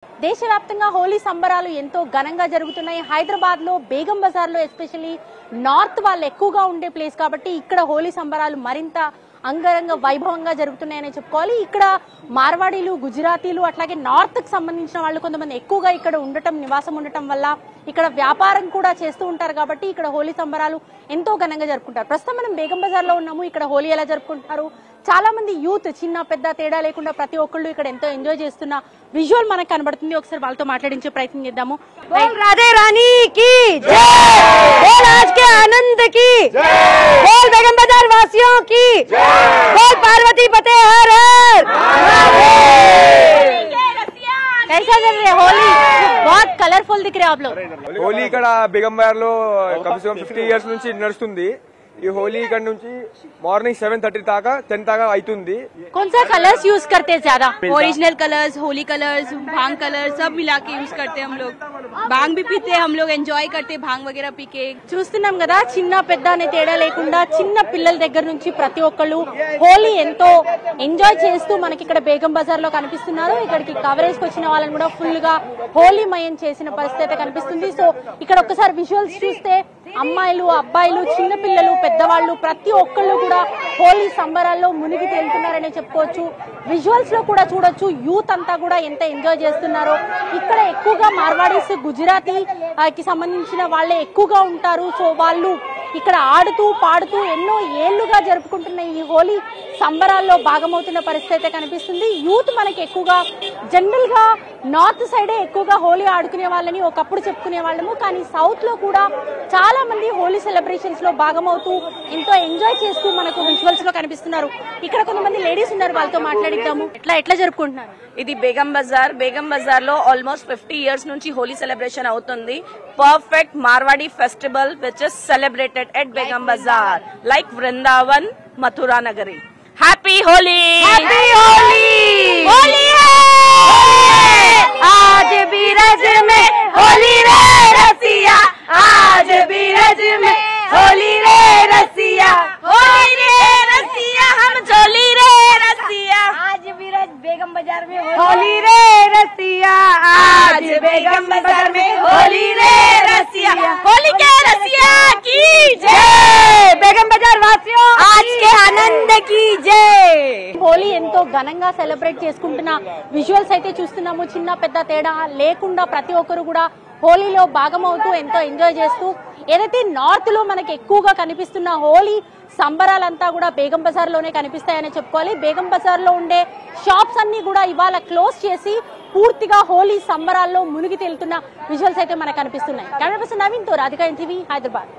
దేశవ్యాప్తంగా హోలీ సంబరాలు ఎంతో ఘనంగా జరుగుతున్నాయి. హైదరాబాద్ లో బేగం బజార్ లో ఎస్పెషల్లీ నార్త్ వాళ్ళు ఎక్కువగా ఉండే ప్లేస్ కాబట్టి ఇక్కడ హోలీ సంబరాలు మరింత అంగరంగ వైభవంగా జరుగుతున్నాయని చెప్పుకోవాలి. ఇక్కడ మార్వాడీలు, గుజరాతీలు అట్లాగే నార్త్ కి సంబంధించిన వాళ్ళు కొంతమంది ఎక్కువగా ఇక్కడ నివాసం ఉండటం వల్ల ఇక్కడ వ్యాపారం కూడా చేస్తూ ఉంటారు కాబట్టి ఇక్కడ హోలీ సంబరాలు ఎంతో ఘనంగా జరుపుకుంటారు. ప్రస్తుతం మనం బేగం బజార్ లో ఉన్నాము. ఇక్కడ హోలీ ఎలా జరుపుకుంటారు, చాలా మంది యూత్ చిన్న పెద్ద తేడా లేకుండా ప్రతి ఒక్కళ్ళు ఇక్కడ ఎంతో ఎంజాయ్ చేస్తున్న విజువల్ మనకు కనబడుతుంది. ఒకసారి వాళ్ళతో మాట్లాడించే ప్రయత్నం చేద్దాము. राधे रानी की जय, बोल आज के आनंद की जय, बोल बेगम बाजार वासियों की जय, बोल पार्वती पते हर हर। कैसा चल रहा है होली? बहुत कलरफुल दिख रहे हैं आप लोग. హోలీ ఇక్కడ బేగం బజార్ లో కమ్సే కమ్ 50 ఇయర్స్ నుంచి నడుస్తుంది. ఈ హోలీ ఇక్కడ నుంచి మార్నింग 7:30 దాకా 10 దాకా అవుతుంది. कौन सा कलर्स यूज करते हैं ज्यादा? ओरिजिनल कलर्स, होली कलर्स, भांग कलर्स सब मिला के यूज करते हैं हम लोग. भांग भी पीते हैं हम लोग, एंजॉय करते हैं भांग वगैरह पी के. చూస్తున్నాం కదా, చిన్న పెద్ద అనే తేడా లేకుండా చిన్న పిల్లల దగ్గర నుంచి ప్రతి ఒక్కళ్ళు హోలీ ఎంతో ఎంజాయ్ చేస్తూ మనకి ఇక్కడ బేగం బజార్ లో కనిపిస్తున్నారు. ఇక్కడికి కవరేజ్ కి వచ్చిన వాళ్ళని కూడా ఫుల్ గా హోలీ మయం చేసిన పరిస్థితి అయితే కనిపిస్తుంది. సో ఇక్కడ ఒక్కసారి విజువల్స్ చూస్తే అమ్మాయిలు, అబ్బాయిలు, చిన్న పిల్లలు, పెద్దవాళ్ళు ప్రతి ఒక్కళ్ళు కూడా హోలీ సంబరాల్లో మునిగి తేలుతున్నారనే చెప్పుకోవచ్చు. విజువల్స్ లో కూడా చూడొచ్చు యూత్ అంతా కూడా ఎంత ఎంజాయ్ చేస్తున్నారో. ఇక్కడ ఎక్కువగా మార్వాడీస్, గుజరాతీ కి సంబంధించిన వాళ్ళే ఎక్కువగా ఉంటారు. సో వాళ్ళు ఇక్కడ ఆడుతూ పాడుతూ ఎన్నో ఏళ్లుగా జరుపుకుంటున్న ఈ హోలీ సంబరాల్లో భాగమవుతున్న పరిస్థితి అయితే కనిపిస్తుంది. యూత్ మనకి ఎక్కువగా జనరల్ గా నార్త్ సైడే ఎక్కువగా హోలీ ఆడుకునే వాళ్ళని ఒకప్పుడు చెప్పుకునే వాళ్ళము. కానీ సౌత్ లో కూడా చాలా మంది హోలీ సెలబ్రేషన్స్ లో భాగమవుతూ ఎంతో ఎంజాయ్ చేస్తూ మనకు విజువల్స్ లో కనిపిస్తున్నారు. ఇక్కడ కొంతమంది లేడీస్ ఉన్నారు, వాళ్ళతో మాట్లాడిద్దాము. ఎట్లా జరుపుకుంటున్నారు? ఇది బేగం బజార్ లో ఆల్మోస్ట్ 50 ఇయర్స్ నుంచి హోలీ సెలబ్రేషన్ అవుతుంది. Perfect Marwadi festival which is celebrated at Begum Bazaar like Vrindavan, Mathura Nagari. Happy Holi! Happy Holi! Holi है आज बीरज में होली रे रसिया, आज बीरज में होली रे रसिया, होली रे रसिया हम चोली रे रसिया, आज बीरज बेगम बाजार में होली रे रसिया, आज बेगम बाजार में होली रे रसिया, होली के रसिया की जय, बेगम बाजार वासियों आज के आनंद की जय. హోలీ ఎంతో ఘనంగా సెలబ్రేట్ చేసుకుంటున్న విజువల్స్ అయితే చూస్తున్నాము. చిన్న పెద్ద తేడా లేకుండా ప్రతి ఒక్కరు కూడా హోలీలో భాగమవుతూ ఎంతో ఎంజాయ్ చేస్తూ, ఏదైతే నార్త్ లో మనకి ఎక్కువగా కనిపిస్తున్న హోలీ సంబరాలంతా కూడా బేగం బజార్ లోనే కనిపిస్తాయని చెప్పుకోవాలి. బేగం బజార్ లో ఉండే షాప్స్ అన్ని కూడా ఇవాళ క్లోజ్ చేసి పూర్తిగా హోలీ సంబరాల్లో మునిగి తేలుతున్న విజువల్స్ అయితే మనకు కనిపిస్తున్నాయి. కెమెరా పర్సన్ నవీన్ తో రాధిక, NTV, హైదరాబాద్.